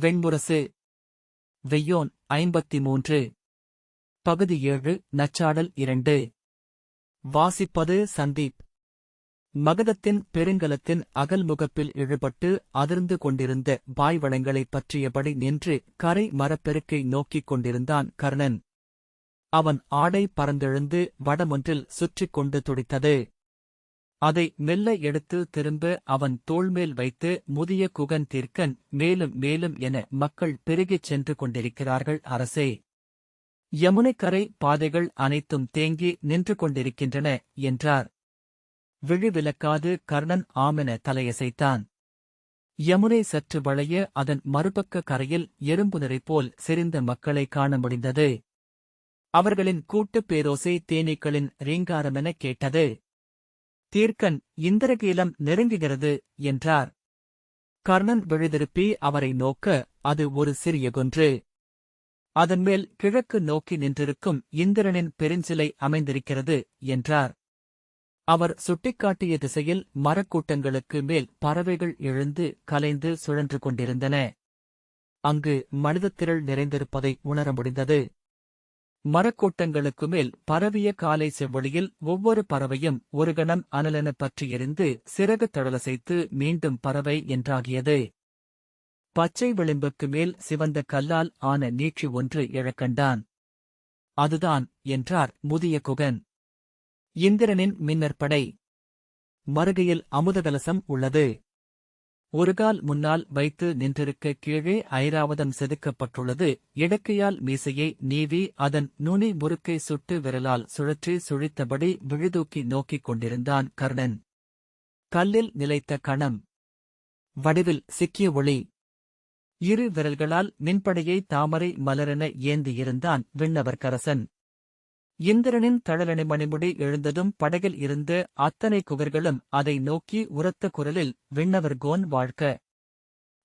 வெண்முரசு. வெய்யோன் 53. பகுதி 7. நச்சாடல் 2. வாசிப்பது சந்தீப். மகதத்தின் பெருங்கலத்தின் அகல்முகப்பில் இழுபட்டு அதிர்ந்து கொண்டிருந்த பாய்வளங்களைப் பற்றியபடி நின்று கரை மரப்பெருக்கை நோக்கிக் கொண்டிருந்தான் கர்ணன். அவன் ஆடை பறந்தெழுந்து வடமொன்றில் சுற்றிக் கொண்டு துடித்தது. அதை மெல்ல எடுத்து திரும்ப அவன் தோள்மேல் வைத்து முதிய குகன் தீர்க்கன் மேலும் மேலும் என மக்கள் பெருகிச் சென்று கொண்டிருக்கிறார்கள் அரசே. யமுனைக்கரை பாதைகள் அனைத்தும் தேங்கி நின்று கொண்டிருக்கின்றன என்றார். விழிவிலக்காது கர்ணன் ஆமென தலையசைத்தான். யமுனை சற்று வளைய அதன் மறுபக்க கரையில் எறும்பு நிறை போல் செறிந்த மக்களை காண முடிந்தது. அவர்களின் கூட்டுப் பேரோசை தேனீக்களின் ரீங்காரமெனக் கேட்டது. தீர்க்கன் இந்திரகீலம் நெருங்குகிறது என்றார். கர்ணன் விழிதிருப்பி அவரை நோக்க, அது ஒரு சிறிய குன்று. அதன்மேல் கிழக்கு நோக்கி நின்றிருக்கும் இந்திரனின் பெருஞ்சிலை அமைந்திருக்கிறது என்றார். அவர் சுட்டிக்காட்டிய திசையில் மரக்கூட்டங்களுக்கு மேல் பறவைகள் எழுந்து கலைந்து சுழன்று கொண்டிருந்தன. அங்கு மனிதத்திரள் நிறைந்திருப்பதை உணர முடிந்தது. மரக்கூட்டங்களுக்கு மேல் பரவிய காலை செவ்வொளியில் ஒவ்வொரு பறவையும் ஒரு கணம் அனலென பற்றி எரிந்து சிறகு தழலசைத்து மீண்டும் பறவை என்றாகியது. பச்சை விளிம்புக்கு மேல் சிவந்த கல்லால் ஆன நீட்சி ஒன்று எழக்கண்டான். அதுதான் என்றார் முதிய குகன். இந்திரனின் மின்னற்படை. மறுகையில் அமுதகலசம் உள்ளது. ஒருகால் முன்னால் வைத்து நின்றிருக்க கீழே ஐராவதம் செதுக்கப்பட்டுள்ளது. இடக்கையால் மீசையை நீவி அதன் நுனி முறுக்கை சுட்டு விரலால் சுழற்றி சுழித்தபடி விழிதூக்கி நோக்கிக் கொண்டிருந்தான் கர்ணன். கல்லில் நிலைத்த கணம். வடிவில் சிக்கிய ஒளி. இரு விரல்களால் மின்படையை தாமரை மலரென ஏந்தியிருந்தான் விண்ணவர்க்கரசன். இந்திரனின் தழலணி மணிமுடி எழுந்ததும் படகில் இருந்த அத்தனை குகர்களும் அதை நோக்கி உரத்த குரலில் விண்ணவர்கோன் வாழ்க,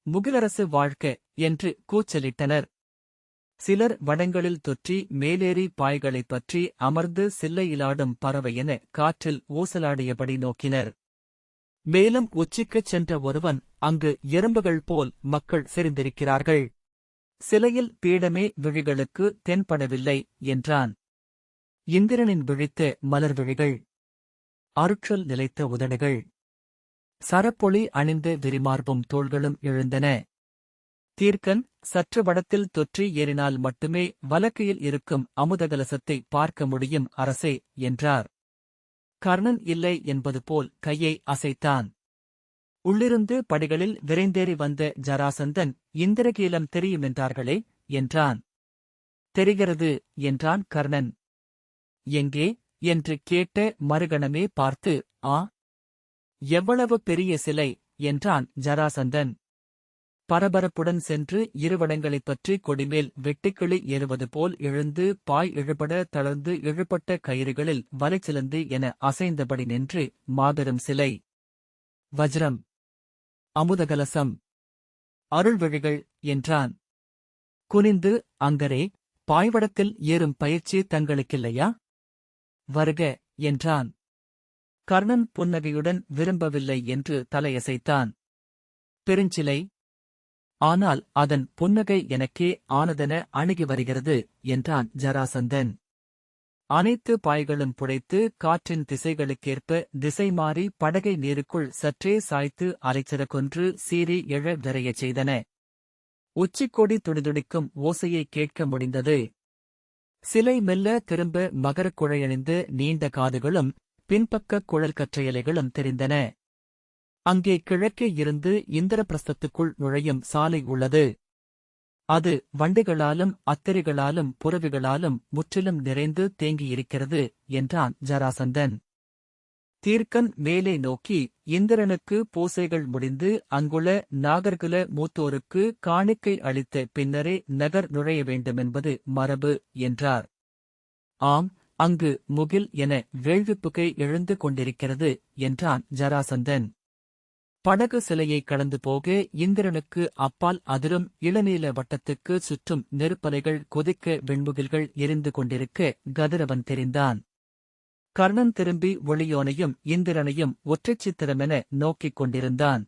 முகிலரசு வாழ்க என்று கூச்சலிட்டனர். சிலர் வடங்களில் தொற்றி மேலேறி பாய்களைப் பற்றி அமர்ந்து சில்லையிலாடும் பறவையென காற்றில் ஊசலாடியபடி நோக்கினர். மேலும் உச்சிக்குச் சென்ற ஒருவன், அங்கு எறும்புகள் போல் மக்கள் செறிந்திருக்கிறார்கள். சிலையில் பீடமே விழிகளுக்கு தென்படவில்லை என்றான். இந்திரனின் விழித்த மலர்விழிகள். அருற்றல் நிலைத்த உதடுகள். சரப்பொளி அணிந்த விரிமார்பும் தோள்களும் எழுந்தன. தீர்க்கன் சற்று வடத்தில் தொற்றி ஏறினால் மட்டுமே வலக்கையில் இருக்கும் அமுதகலசத்தை பார்க்க முடியும் அரசே என்றார். கர்ணன் இல்லை என்பது போல் கையை அசைத்தான். உள்ளிருந்து படிகளில் விரைந்தேறி வந்த ஜராசந்தன், இந்திரகீலம் தெரியுமென்றார்களே என்றான். தெரிகிறது என்றான் கர்ணன். எங்கே என்று கேட்ட மறுகணமே பார்த்து, ஆ, எவ்வளவு பெரிய சிலை என்றான் ஜராசந்தன். பரபரப்புடன் சென்று இருவடங்களைப் பற்றி கொடிமேல் வெட்டுக்கிளி ஏறுவது போல் எழுந்து பாய் இழுபட தளர்ந்து இழுபட்ட கயிறுகளில் வலைச்சிலந்து என அசைந்தபடி நின்று மாபெரும் சிலை. வஜ்ரம், அமுதகலசம், அருள்விழிகள் என்றான். குனிந்து, அங்கரே, பாய்வடத்தில் ஏறும் பயிற்சி தங்களுக்கில்லையா? வருக என்றான். கர்ணன் புன்னகையுடன் விரும்பவில்லை என்று தலையசைத்தான். பெருஞ்சிலை. ஆனால் அதன் புன்னகை எனக்கே ஆனதென அணுகி வருகிறது என்றான் ஜராசந்தன். அனைத்து பாய்களும் புடைத்து காற்றின் திசைகளுக்கேற்ப திசை மாறி படகை நீருக்குள் சற்றே சாய்த்து அலைச்சிறகொன்று சீறி எழ விரையச் செய்தன. உச்சிக்கொடி துடிதுடிக்கும் ஓசையை கேட்க முடிந்தது. சிலை மெல்ல திரும்ப மகரக் குழையணிந்து நீண்ட காதுகளும் பின்பக்க குழல் கற்றையலைகளும் தெரிந்தன. அங்கே கிழக்கே இருந்து இந்திரபிரஸ்தத்துக்குள் நுழையும் சாலை உள்ளது. அது வண்டிகளாலும் அத்திரிகளாலும் புறவிகளாலும் முற்றிலும் நிறைந்து தேங்கியிருக்கிறது என்றான் ஜராசந்தன். தீர்க்கன் மேலே நோக்கி, இந்திரனுக்கு பூசைகள் முடிந்து அங்குள்ள நாகர்குல மூத்தோருக்கு காணிக்கை அளித்த பின்னரே நகர் நுழைய வேண்டுமென்பது மரபு என்றார். ஆம், அங்கு முகில் என வேள்விப்புகை எழுந்து கொண்டிருக்கிறது என்றான் ஜராசந்தன். படகு சிலையை கடந்து போக இந்திரனுக்கு அப்பால் அதிரும் இளநீல வட்டத்துக்கு சுற்றும் நெருப்பலைகள் கொதிக்க வெண்முகில்கள் எரிந்து கொண்டிருக்க கதிரவன் தெரிந்தான். கர்ணன் திரும்பி ஒளியோனையும் இந்திரனையும் ஒற்றைச் சித்திரமென நோக்கிக் கொண்டிருந்தான்.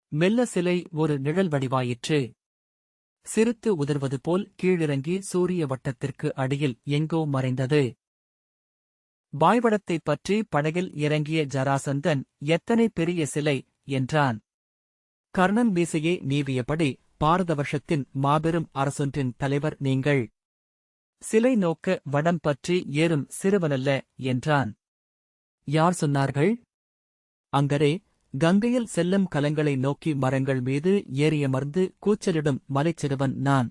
மெல்ல சிலை ஒரு நிழல் வடிவாயிற்று. சிறுத்து உதிர்வது போல் கீழிறங்கி சூரிய வட்டத்திற்கு அடியில் எங்கோ மறைந்தது. வாய்வடத்தைப் பற்றி படகில் இறங்கிய ஜராசந்தன், எத்தனை பெரிய சிலை என்றான். கர்ணன் மீசையை நீவியபடி, பாரதவர்ஷத்தின் மாபெரும் அரசொன்றின் தலைவர் நீங்கள். சிலை நோக்க வடம் பற்றி ஏறும் சிறுவனல்ல என்றான். யார் சொன்னார்கள்? அங்கரே, கங்கையில் செல்லும் கலங்களை நோக்கி மரங்கள் மீது ஏறியமர்ந்து கூச்சலிடும் மலைச்சிறுவன் நான்.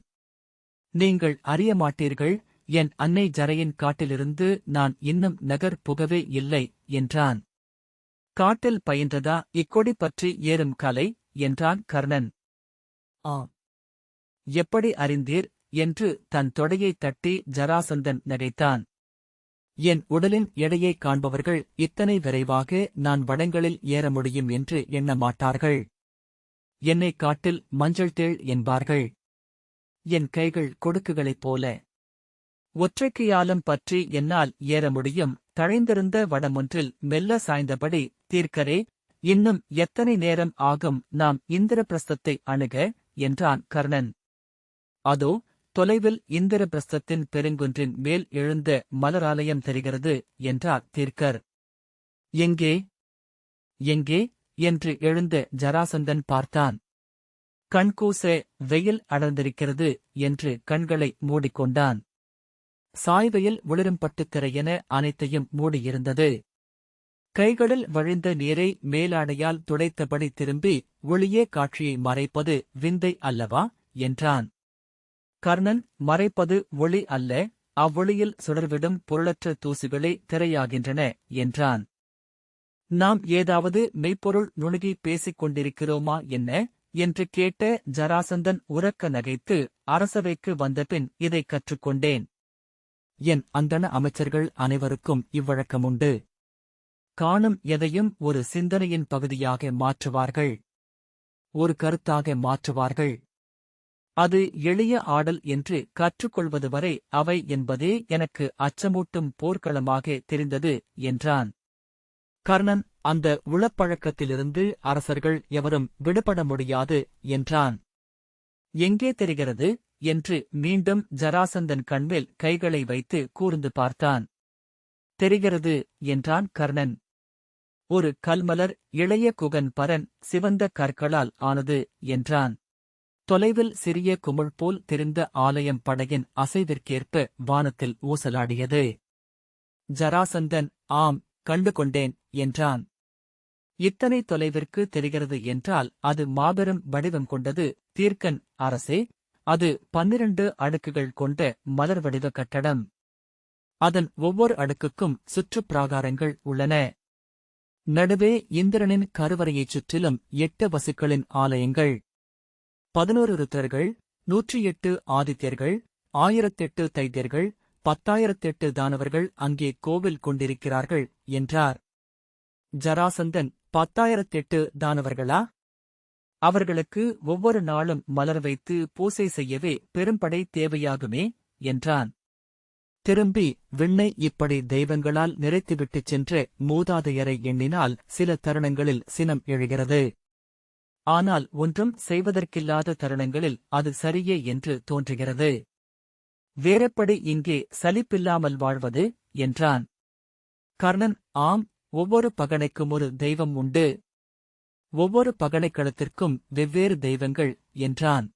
நீங்கள் அறிய மாட்டீர்கள், என் அன்னை ஜரையின் காட்டிலிருந்து நான் இன்னும் நகர் புகவே இல்லை என்றான். காட்டில் பயின்றதா இக்கொடி பற்றி ஏறும் கலை என்றான் கர்ணன். ஆம். எப்படி அறிந்தீர் என்று தன் தொடையைத் தட்டி ஜராசந்தன் நகைத்தான். என் உடலின் எடையைக் காண்பவர்கள் இத்தனை விரைவாக நான் வடங்களில் ஏற முடியும் என்று எண்ண மாட்டார்கள். என்னைக் காட்டில் மஞ்சள் தேள் என்பார்கள். என் கைகள் கொடுக்குகளைப் போல. ஒற்றைக்கையாலும் பற்றி என்னால் ஏற முடியும். தழைந்திருந்த வடமொன்றில் மெல்ல சாய்ந்தபடி, தீர்க்கரே, இன்னும் எத்தனை நேரம் ஆகும் நாம் இந்திரபிரஸ்தத்தை அணுக என்றான் கர்ணன். அதோ தொலைவில் இந்திரபிரஸ்தத்தின் பெருங்குன்றின் மேல் எழுந்த மலராலயம் தெரிகிறது என்றார் தீர்க்கர். எங்கே எங்கே என்று எழுந்த ஜராசந்தன் பார்த்தான். கண்கூச வெயில் அடர்ந்திருக்கிறது என்று கண்களை மூடிக்கொண்டான். சாய்வையில் ஒளிரும் பட்டுத்திரையென அனைத்தையும் மூடியிருந்தது. கைகளில் வழிந்த நீரை மேலாடையால் துடைத்தபடி திரும்பி, ஒளியே காட்சியை மறைப்பது விந்தை அல்லவா என்றான். கர்ணன், மறைப்பது ஒளி அல்ல, அவ்வொளியில் சுடர்விடும் பொருளற்ற தூசுகளே திரையாகின்றன என்றான். நாம் ஏதாவது மெய்ப்பொருள் நுணுகி பேசிக் கொண்டிருக்கிறோமா என்ன என்று கேட்ட ஜராசந்தன் உரக்க நகைத்து, அரசவைக்கு வந்தபின் இதைக் கற்றுக்கொண்டேன். என் அந்தண அமைச்சர்கள் அனைவருக்கும் இவ்வழக்கமுண்டு. காணும் எதையும் ஒரு சிந்தனையின் பகுதியாக மாற்றுவார்கள். ஒரு கருத்தாக மாற்றுவார்கள். அது எளிய ஆடல் என்று கற்றுக்கொள்வது வரை அவை என்பதே எனக்கு அச்சமூட்டும் போர்க்களமாக தெரிந்தது என்றான். கர்ணன், அந்த உளப்பழக்கத்திலிருந்து அரசர்கள் எவரும் விடுபட முடியாது என்றான். எங்கே தெரிகிறது என்று மீண்டும் ஜராசந்தன் கண்மேல் கைகளை வைத்து கூர்ந்து பார்த்தான். தெரிகிறது என்றான் கர்ணன். ஒரு கல்மலர் இளைய குகன் பரன் சிவந்த கற்களால் ஆனது என்றான். தொலைவில் சிறிய குமிழ் போல் தெரிந்த ஆலயம் படையின் அசைவிற்கேற்ப வானத்தில் ஊசலாடியது. ஜராசந்தன், ஆம், கண்டு கொண்டேன் என்றான். இத்தனை தொலைவிற்கு தெரிகிறது என்றால் அது மாபெரும் வடிவம் கொண்டது தீர்க்கன் அரசே. அது 12 அடுக்குகள் கொண்ட மலர் வடிவ கட்டடம். அதன் ஒவ்வொரு அடுக்குக்கும் சுற்றுப்பிராகாரங்கள் உள்ளன. நடுவே இந்திரனின் கருவறையைச் சுற்றிலும் 8 வசுக்களின் ஆலயங்கள். 11 ருத்ரர்கள், 108 ஆதித்யர்கள், 1008 தைத்தியர்கள், 10,008 தானவர்கள் அங்கே கோவில் கொண்டிருக்கிறார்கள் என்றார். ஜராசந்தன், 10,008 தானவர்களா? அவர்களுக்கு ஒவ்வொரு நாளும் மலர் வைத்து பூசை செய்யவே பெரும்படை தேவையாகுமே என்றான். திரும்பி விண்ணை இப்படி தெய்வங்களால் நிறைத்துவிட்டுச் சென்ற மூதாதையரை எண்ணினால் சில தருணங்களில் சினம் எழுகிறது. ஆனால் ஒன்றும் செய்வதற்கில்லாத தருணங்களில் அது சரியே என்று தோன்றுகிறது. வேறெப்படி இங்கே சலிப்பில்லாமல் வாழ்வது என்றான். கர்ணன், ஆம், ஒவ்வொரு பகனைக்கும் ஒரு தெய்வம் உண்டு. ஒவ்வொரு பகனைக்களத்திற்கும் வெவ்வேறு தெய்வங்கள் என்றான்.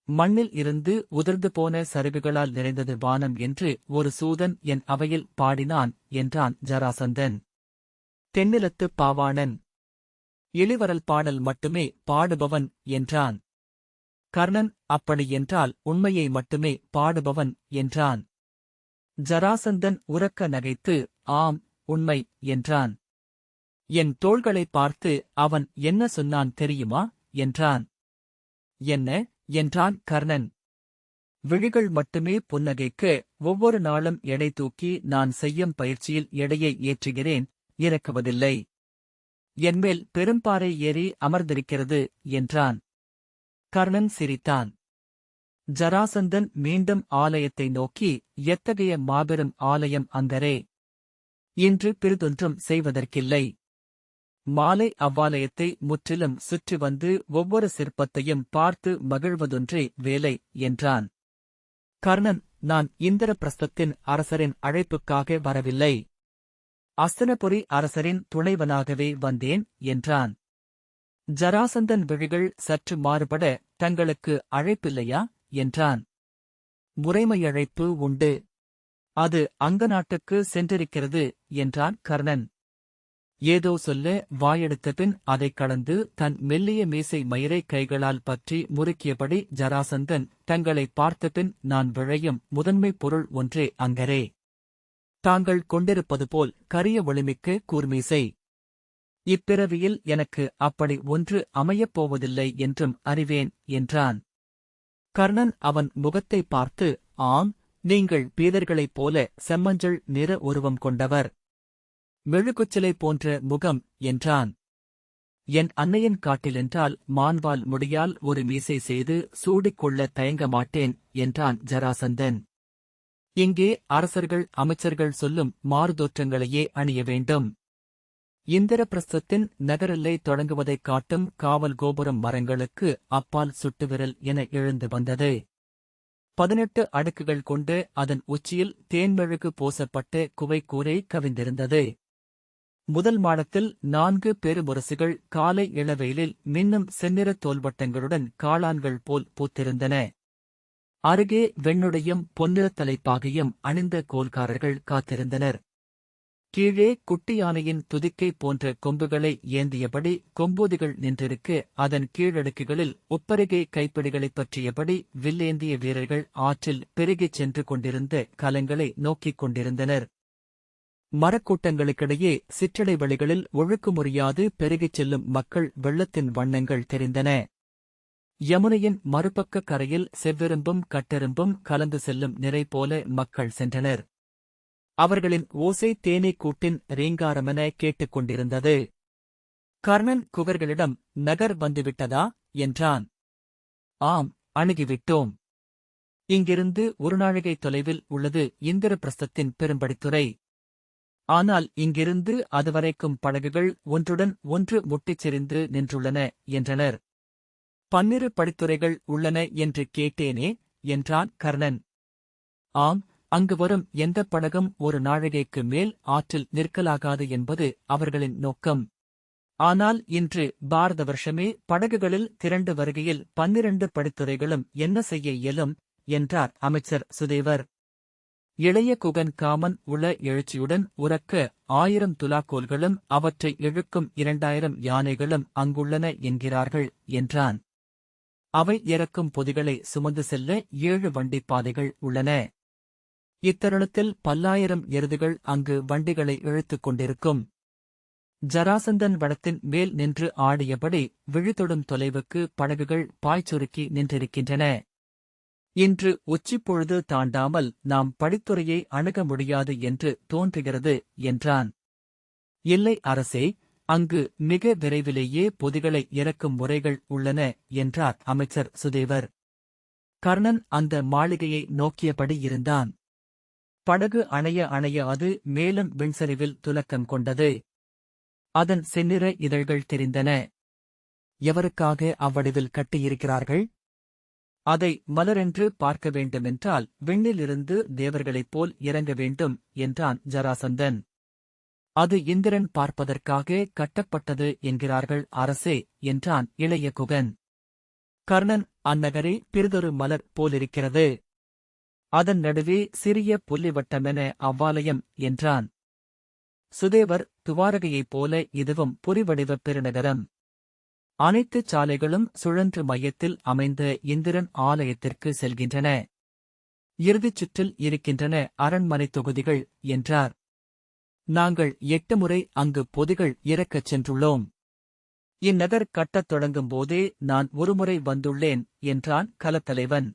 மண்ணில் இருந்து உதிர்ந்து போன சரிவுகளால் நிறைந்தது வானம் என்று ஒரு சூதன் என் அவையில் பாடினான் என்றான் ஜராசந்தன். தென்னிலத்துப் பாவாணன் இளிவரல் பாடல் மட்டுமே பாடுபவன் என்றான். கர்ணன், அப்படியென்றால் உண்மையை மட்டுமே பாடுபவன் என்றான். ஜராசந்தன் உரக்க நகைத்து, ஆம், உண்மை என்றான். என் தோள்களைப் பார்த்து அவன் என்ன சொன்னான் தெரியுமா என்றான். என்ன என்றான் கர்ணன். விழிகள் மட்டுமே புன்னகைக்க, ஒவ்வொரு நாளும் எடை தூக்கி நான் செய்யும் பயிற்சியில் எடையை ஏற்றுகிறேன், இறக்குவதில்லை. என்மேல் பெரும்பாறை ஏறி அமர்ந்திருக்கிறது என்றான். கர்ணன் சிரித்தான். ஜராசந்தன் மீண்டும் ஆலயத்தை நோக்கி, எத்தகைய மாபெரும் ஆலயம் அந்தரே! இன்று பிறிதொன்றும் செய்வதற்கில்லை. மாலை அவ்வாலயத்தை முற்றிலும் சுற்றி வந்து ஒவ்வொரு சிற்பத்தையும் பார்த்து மகிழ்வதொன்றே வேலை என்றான். கர்ணன், நான் இந்திரபிரஸ்தத்தின் அரசரின் அழைப்புக்காக வரவில்லை. அஸ்தினபுரி அரசரின் துணைவனாகவே வந்தேன் என்றான். ஜராசந்தன் விழிகள் சற்று மாறுபட, தங்களுக்கு அழைப்பில்லையா என்றான். முறைமையழைப்பு உண்டு. அது அங்க நாட்டுக்கு சென்றிருக்கிறது என்றான் கர்ணன். ஏதோ சொல்ல வாயெடுத்தபின் அதைக் கடந்து தன் மெல்லிய மீசை மயிரை கைகளால் பற்றி முறுக்கியபடி ஜராசந்தன், தங்களை பார்த்தபின் நான் விழையும் முதன்மைப் பொருள் ஒன்றே அங்கரே. தாங்கள் கொண்டிருப்பது போல் கரிய ஒளிமிக்க கூர்மீசை. இப்பிறவியில் எனக்கு அப்படி ஒன்று அமையப் போவதில்லை என்றும் அறிவேன் என்றான். கர்ணன் அவன் முகத்தை பார்த்து, ஆம், நீங்கள் பீதர்களைப் போல செம்மஞ்சள் நிற உருவம் கொண்டவர். மெழுகுச்சிலை போன்ற முகம் என்றான். என் அன்னையின் காட்டிலென்றால் மான்வால் முடியால் ஒரு மீசை செய்து சூடிக்கொள்ள தயங்க மாட்டேன் என்றான் ஜராசந்தன். இங்கே அரசர்கள் அமைச்சர்கள் சொல்லும் மாறுதோற்றங்களையே அணிய வேண்டும். இந்திரபிரஸ்தத்தின் நகரெல்லை தொடங்குவதைக் காட்டும் காவல் கோபுரம் மரங்களுக்கு அப்பால் சுட்டுவிரல் என எழுந்து வந்தது. 18 அடுக்குகள் கொண்டு அதன் உச்சியில் தேன்மெழுகு பூசப்பட்ட குவைக்கூரை கவிந்திருந்தது. முதல் மாடத்தில் 4 பெருமுரசுகள் காலை இளவெயிலில் மின்னும் செந்நிற தோல்வட்டங்களுடன் காளான்கள் போல் பூத்திருந்தன. அருகே வெண்ணுடையும் பொன்னிறத் தலைப்பாகையும் அணிந்த கோல்காரர்கள் காத்திருந்தனர். கீழே குட்டி யானையின் துதிக்கை போன்ற கொம்புகளை ஏந்தியபடி கொம்பூதிகள் நின்றிருக்க, அதன் கீழடுக்குகளில் உப்பருகே கைப்பிடிகளைப் பற்றியபடி வில்லேந்திய வீரர்கள் ஆற்றில் பெருகிச் சென்று கொண்டிருந்த கலங்களை நோக்கிக் கொண்டிருந்தனர். மரக்கூட்டங்களுக்கிடையே சிற்றடை வழிகளில் ஒழுக்குமுறியாது பெருகிச் செல்லும் மக்கள் வெள்ளத்தின் வண்ணங்கள் தெரிந்தன. யமுனையின் மறுபக்க கரையில் செவ்வெரும்பும் கட்டெரும்பும் கலந்து செல்லும் நிறை போல மக்கள் சென்றனர். அவர்களின் ஓசை தேனீக் கூட்டின் ரீங்காரமென கேட்டுக் கொண்டிருந்தது. கர்ணன் குகர்களிடம், நகர் வந்துவிட்டதா என்றான். ஆம், அணுகிவிட்டோம். இங்கிருந்து ஒரு நாழிகை தொலைவில் உள்ளது இந்திரபிரஸ்தத்தின் பெரும்படித்துறை. ஆனால் இங்கிருந்து அதுவரைக்கும் படகுகள் ஒன்றுடன் ஒன்று முட்டிச் செறிந்து நின்றுள்ளன என்றனர். 12 படித்துறைகள் உள்ளன என்று கேட்டேனே என்றான் கர்ணன். ஆம், அங்கு வரும் எந்தப் படகும் ஒரு நாழிகைக்கு மேல் ஆற்றில் நிற்கலாகாது என்பது அவர்களின் நோக்கம். ஆனால் இன்று பாரத வருஷமே படகுகளில் திரண்டு வருகையில் 12 படித்துறைகளும் என்ன செய்ய இயலும் என்றார் அமைச்சர் சுதேவர். இளைய குகன் காமன் உள எழுச்சியுடன் உரக்க 1000 துலாக்கோல்களும் அவற்றை இழுக்கும் 2000 யானைகளும் அங்குள்ளன என்கிறார்கள் என்றான். அவை இறக்கும் பொதிகளை சுமந்து செல்ல 7 வண்டிப்பாதைகள் உள்ளன. இத்தருணத்தில் 10,000 எருதுகள் அங்கு வண்டிகளை இழுத்துக் கொண்டிருக்கும். ஜராசந்தன் வடத்தின் மேல் நின்று ஆடியபடி விழிதொடும் தொலைவுக்கு படகுகள் பாய்ச்சுருக்கி நின்றிருக்கின்றன. இன்று உச்சிப்பொழுது தாண்டாமல் நாம் படித்துறையை அணுக முடியாது என்று தோன்றுகிறது என்றான். இல்லை அரசே, அங்கு மிக விரைவிலேயே பொதிகளை இறக்கும் முறைகள் உள்ளன என்றார் அமைச்சர் சுதேவர். கர்ணன் அந்த மாளிகையை நோக்கியபடி இருந்தான். படகு அணைய அணைய அது மேலும் விண்சரிவில் துலக்கம் கொண்டது. அதன் செந்நிற இதழ்கள் தெரிந்தன. எவருக்காக அவ்வடிவில் கட்டியிருக்கிறார்கள்? அதை மலரென்று பார்க்க வேண்டுமென்றால் விண்ணிலிருந்து தேவர்களைப் போல் இறங்க வேண்டும் என்றான் ஜராசந்தன். அது இந்திரன் பார்ப்பதற்காக கட்டப்பட்டது என்கிறார்கள் அரசே என்றான் இளைய குகன். கர்ணன், அந்நகரே பிறிதொரு மலர் போலிருக்கிறது. அதன் நடுவே சிறிய புள்ளிவட்டமென அவ்வாலயம் என்றான். சுதேவர், துவாரகையைப் போல இதுவும் புரிவடிவப் பெருநகரம். அனைத்துச் சாலைகளும் சுழன்று மையத்தில் அமைந்த இந்திரன் ஆலயத்திற்கு செல்கின்றன. இறுதிச் சுற்றில் இருக்கின்றன அரண்மனைத் தொகுதிகள் என்றார். நாங்கள் 8 முறை அங்கு பொதிகள் இறக்கச் சென்றுள்ளோம். இந்நகர் கட்டத் தொடங்கும் போதே நான் ஒருமுறை வந்துள்ளேன் என்றான் கலத்தலைவன்.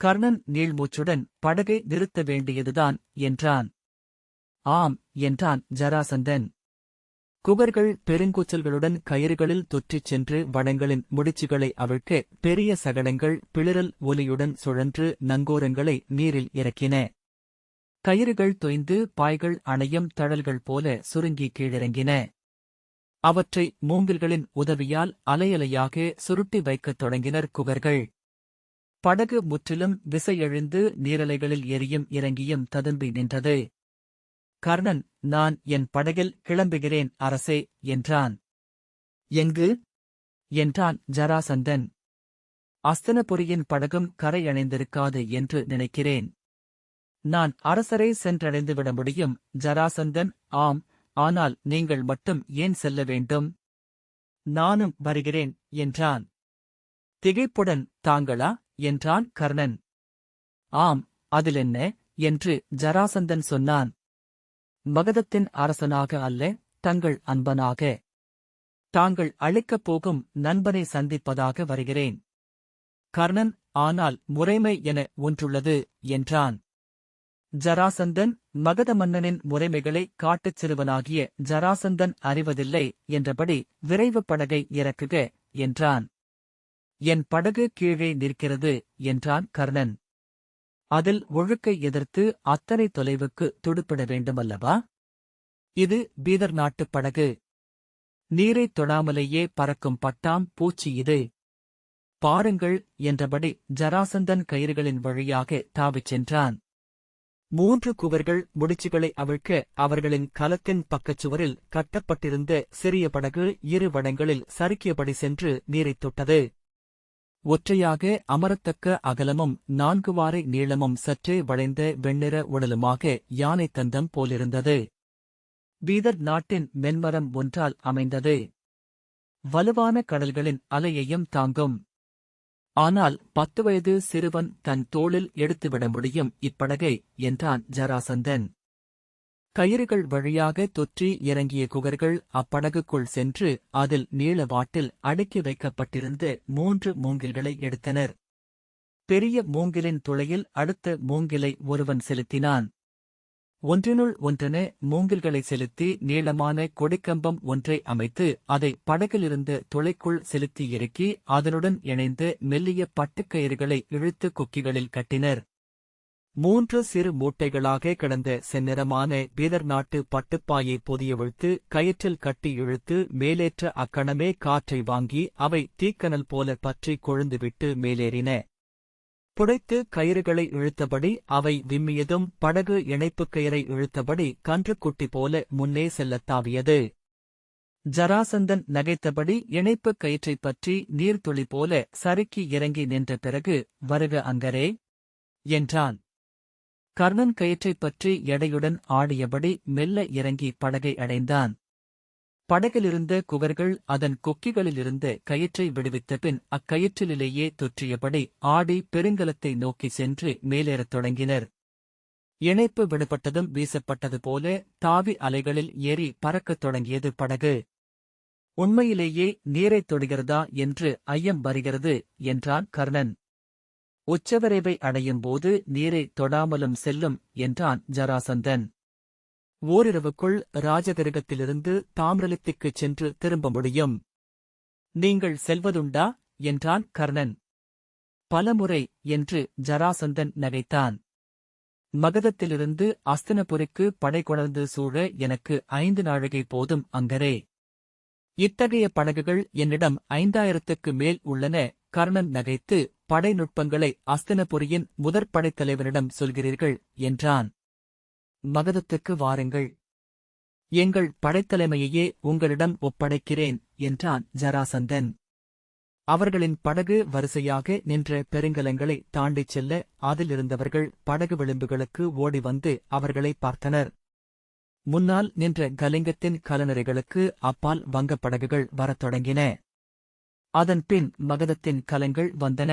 கர்ணன் நீள்மூச்சுடன், படகை நிறுத்த வேண்டியதுதான் என்றான். ஆம் என்றான் ஜராசந்தன். குகர்கள் பெருங்கூச்சல்களுடன் கயிறுகளில் தொற்றிச் சென்று வடங்களின் முடிச்சுகளை அவிழ்க்க பெரிய சகடங்கள் பிளிரல் ஒலியுடன் சுழன்று நங்கூரங்களை நீரில் இறக்கின. கயிறுகள் தொய்ந்து பாய்கள் அணையும் தழல்கள் போல சுருங்கி கீழிறங்கின. அவற்றை மூங்கில்களின் உதவியால் அலையலையாக சுருட்டி வைக்கத் தொடங்கினர் குகர்கள். படகு முற்றிலும் விசையெழுந்து நீரலைகளில் எரியும் இறங்கியும் ததும்பி நின்றது. கர்ணன், நான் என் படகில் கிளம்புகிறேன் அரசே, என்றான். எங்கு? என்றான் ஜராசந்தன். அஸ்தினபுரியின் படகும் கரையணைந்திருக்காது என்று நினைக்கிறேன். நான் அரசரை சென்றடைந்துவிட முடியும். ஜராசந்தன், ஆம், ஆனால் நீங்கள் மட்டும் ஏன் செல்ல வேண்டும்? நானும் வருகிறேன், என்றான். திகைப்புடன், தாங்களா? என்றான் கர்ணன். ஆம், அதிலென்ன? என்று ஜராசந்தன் சொன்னான். மகதத்தின் அரசனாக அல்ல, தங்கள் அன்பனாக. தாங்கள் அழைக்கப் போகும் நண்பனை சந்திப்பதாக வருகிறேன். கர்ணன், ஆனால் முறைமை என ஒன்றுள்ளது, என்றான். ஜராசந்தன், மகத மன்னனின் முறைமைகளை காட்டுச் சிறுவனாகிய ஜராசந்தன் அறிவதில்லை என்றபடி விரைவு படகை இறக்குக, என்றான். என் படகு கீழே நிற்கிறது, என்றான் கர்ணன். அதில் ஒழுக்கை எதிர்த்து அத்தனை தொலைவுக்கு துடுப்பிட வேண்டுமல்லவா? இது பீதர் நாட்டுப் படகு. நீரைத் தொடாமலேயே பறக்கும் பட்டாம் பூச்சி இது. பாருங்கள், என்றபடி ஜராசந்தன் கயிறுகளின் வழியாக தாவிச் சென்றான். 3 குவர்கள் முடிச்சுகளை அவிழ்க்க அவர்களின் கலத்தின் பக்கச்சுவரில் கட்டப்பட்டிருந்த சிறிய படகு 2 வடங்களில் சறுக்கியபடி சென்று நீரைத் தொட்டது. ஒற்றையாக அமரத்தக்க அகலமும் 4 வாரை நீளமும் சற்றே வளைந்த வெண்ணிற உடலுமாக யானை தந்தம் போலிருந்தது. பீதர் நாட்டின் மென்மரம் ஒன்றால் அமைந்தது. வலுவான கடல்களின் அலையையும் தாங்கும். ஆனால் 10 வயது சிறுவன் தன் தோளில் எடுத்துவிட முடியும் இப்படகை, என்றான் ஜராசந்தன். கயிறுகள் வழியாக தொற்றி இறங்கிய குகர்கள் அப்படகுக்குள் சென்று அதில் நீளவாட்டில் அடுக்கி வைக்கப்பட்டிருந்த 3 மூங்கில்களை எடுத்தனர். பெரிய மூங்கிலின் துளையில் அடுத்த மூங்கிலை ஒருவன் செலுத்தினான். ஒன்றினுள் ஒன்றென மூங்கில்களை செலுத்தி நீளமான கொடிக்கம்பம் ஒன்றை அமைத்து அதை படகிலிருந்த துளைக்குள் செலுத்தி இறக்கி அதனுடன் இணைந்து மெல்லிய பட்டுக்கயிறுகளை இழுத்து கொக்கிகளில் கட்டினர். 3 சிறு மூட்டைகளாக கிடந்த செந்நிறமான பீதர் நாட்டு பட்டுப்பாயை பொதியவிழ்த்து கயிற்றில் கட்டி இழுத்து மேலேற்ற அக்கணமே காற்றை வாங்கி அவை தீக்கனல் போல பற்றி கொழுந்துவிட்டு மேலேறின. புடைத்து கயிறுகளை இழுத்தபடி அவை விம்மியதும் படகு இணைப்புக் கயிறை இழுத்தபடி கன்றுக்குட்டி போல முன்னே செல்லத் தாவியது. ஜராசந்தன் நகைத்தபடி இணைப்புக் கயிற்றைப் பற்றி நீர்த்துளி போல சறுக்கி இறங்கி நின்ற பிறகு, வருக அங்கரே, என்றான். கர்ணன் கயிற்றைப் பற்றி எடையுடன் ஆடியபடி மெல்ல இறங்கி படகை அடைந்தான். படகிலிருந்த குவர்கள் அதன் கொக்கிகளிலிருந்த கயிற்றை விடுவித்தபின் அக்கயிற்றிலேயே தொற்றியபடி ஆடி பெருங்கலத்தை நோக்கி சென்று மேலேறத் தொடங்கினர். இணைப்பு விடுபட்டதும் வீசப்பட்டது போல தாவி அலைகளில் ஏறி பறக்கத் தொடங்கியது படகு. உண்மையிலேயே நீரைத் தொடுகிறதா என்று ஐயம் வருகிறது, என்றான் கர்ணன். உச்சவரைவை அடையும் போது நீரை தொடாமலும் செல்லும், என்றான் ஜராசந்தன். ஓரிரவுக்குள் ராஜகிருகத்திலிருந்து தாமிரலிப்திக்குச் சென்று திரும்ப முடியும். நீங்கள் செல்வதுண்டா, என்றான் கர்ணன். பலமுறை, என்று ஜராசந்தன் நகைத்தான். மகதத்திலிருந்து அஸ்தினபுரிக்கு படை கொணர்ந்து சூழ எனக்கு 5 நாழிகை போதும் அங்கரே. இத்தகைய படகுகள் என்னிடம் 5000க்கு மேல் உள்ளன. கர்ணன் நகைத்து, படை நுட்பங்களை அஸ்தினபுரியின் முதற்படைத் தலைவரிடம் சொல்கிறீர்கள், என்றான். மகதத்துக்கு வாருங்கள். எங்கள் படைத்தலைமையையே உங்களிடம் ஒப்படைக்கிறேன், என்றான் ஜராசந்தன். அவர்களின் படகு வரிசையாக நின்ற பெருங்கலங்களை தாண்டிச் செல்ல அதிலிருந்தவர்கள் படகு விளிம்புகளுக்கு ஓடி வந்து அவர்களை பார்த்தனர். முன்னால் நின்ற கலிங்கத்தின் கலனரைகளுக்கு அப்பால் வங்கப் படகுகள் வரத் தொடங்கின. அதன்பின் மகதத்தின் கலங்கள் வந்தன.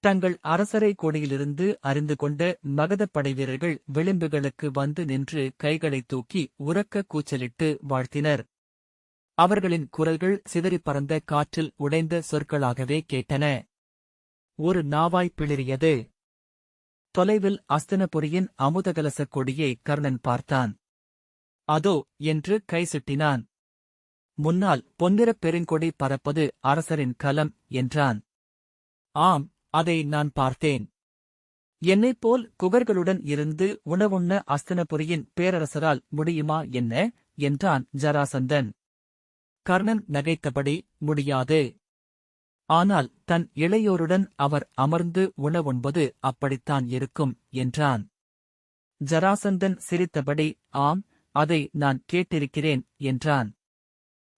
தங்கள் அரசரை கொடியிலிருந்து அறிந்து கொண்ட மகதப் படைவீரர்கள் விளிம்புகளுக்கு வந்து நின்று கைகளைத் தூக்கி உரக்க கூச்சலிட்டு வாழ்த்தினர். அவர்களின் குரல்கள் சிதறிப் பறந்த காற்றில் உடைந்த சொற்களாகவே கேட்டன. ஒரு நாவாய் பிளிறியது. தொலைவில் அஸ்தினபுரியின் அமுதகலசக் கொடியை கர்ணன் பார்த்தான். அதோ, என்று கை சுட்டினான். முன்னால் பொன்னிறப் பெருங்கொடி பறப்பது அரசரின் கலம், என்றான். ஆம், அதை நான் பார்த்தேன். என்னைப்போல் குகர்களுடன் இருந்து உணவுண்ண அஸ்தினபுரியின் பேரரசரால் முடியுமா என்ன, என்றான் ஜராசந்தன். கர்ணன் நகைத்தபடி, முடியாது. ஆனால் தன் இளையோருடன் அவர் அமர்ந்து உணவுண்பது அப்படித்தான் இருக்கும், என்றான். ஜராசந்தன் சிரித்தபடி, ஆம், அதை நான் கேட்டிருக்கிறேன், என்றான்.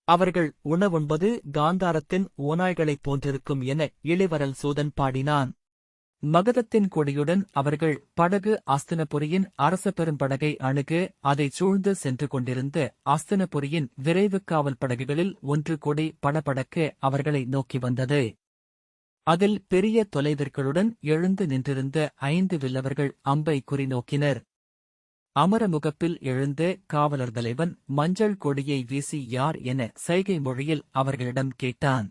அவர்கள் உணவுண்பது காந்தாரத்தின் ஓநாய்களைப் போன்றிருக்கும் என இளிவரல் சூதன் பாடினான். மகதத்தின் கொடியுடன் அவர்கள் படகு அஸ்தினபுரியின் அரச பெரும்படகை அணுக அதைச் சூழ்ந்து சென்று கொண்டிருந்த அஸ்தினபுரியின் விரைவு காவல் படகுகளில் ஒன்று கொடி படபடக்க அவர்களை நோக்கி வந்தது. அதில் பெரிய தொலைவிற்களுடன் எழுந்து நின்றிருந்த 5 வில்லவர்கள் அம்பை குறிநோக்கினர். அமரமுகப்பில் எழுந்த காவலர் தலைவன் மஞ்சள் கொடியை வீசி யார் என சைகை மொழியில் அவர்களிடம் கேட்டான்.